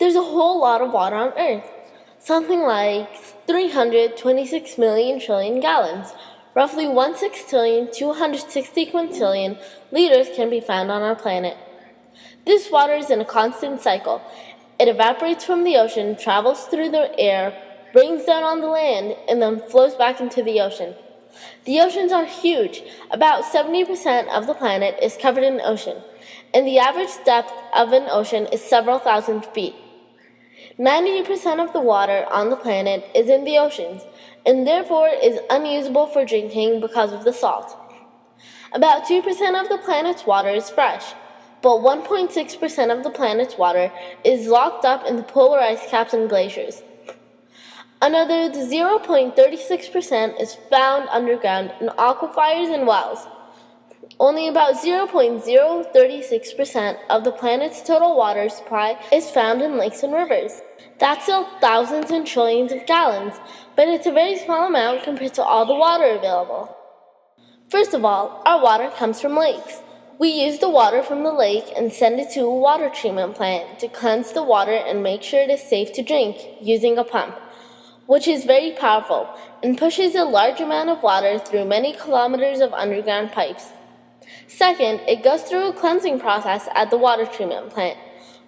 There's a whole lot of water on Earth, something like 326 million trillion gallons. Roughly 1/6,260 quintillion liters can be found on our planet. This water is in a constant cycle. It evaporates from the ocean, travels through the air, brings down on the land, and then flows back into the ocean. The oceans are huge. About 70% of the planet is covered in ocean, and the average depth of an ocean is several thousand feet. 90% of the water on the planet is in the oceans, and therefore is unusable for drinking because of the salt. About 2% of the planet's water is fresh, but 1.6% of the planet's water is locked up in the polar ice caps and glaciers. Another 0.36% is found underground in aquifers and wells. Only about 0.036% of the planet's total water supply is found in lakes and rivers. That's still thousands and trillions of gallons, but it's a very small amount compared to all the water available. First of all, our water comes from lakes. We use the water from the lake and send it to a water treatment plant to cleanse the water and make sure it is safe to drink using a pump, which is very powerful and pushes a large amount of water through many kilometers of underground pipes. Second, it goes through a cleansing process at the water treatment plant.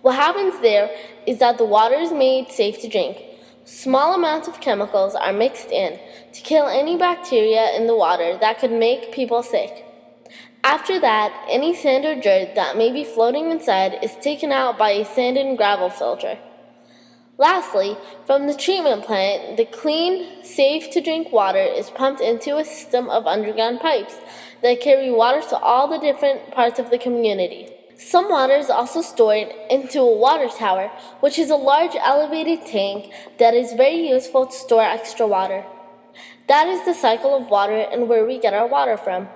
What happens there is that the water is made safe to drink. Small amounts of chemicals are mixed in to kill any bacteria in the water that could make people sick. After that, any sand or dirt that may be floating inside is taken out by a sand and gravel filter. Lastly, from the treatment plant, the clean, safe-to-drink water is pumped into a system of underground pipes that carry water to all the different parts of the community. Some water is also stored into a water tower, which is a large elevated tank that is very useful to store extra water. That is the cycle of water and where we get our water from.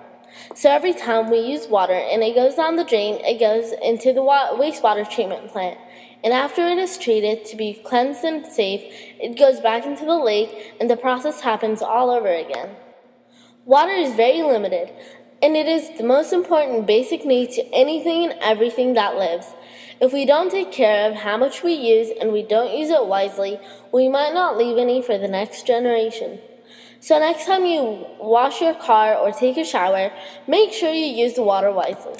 So every time we use water and it goes down the drain, it goes into the wastewater treatment plant. And after it is treated to be cleansed and safe, it goes back into the lake and the process happens all over again. Water is very limited, and it is the most important basic need to anything and everything that lives. If we don't take care of how much we use and we don't use it wisely, we might not leave any for the next generation. So next time you wash your car or take a shower, make sure you use the water wisely.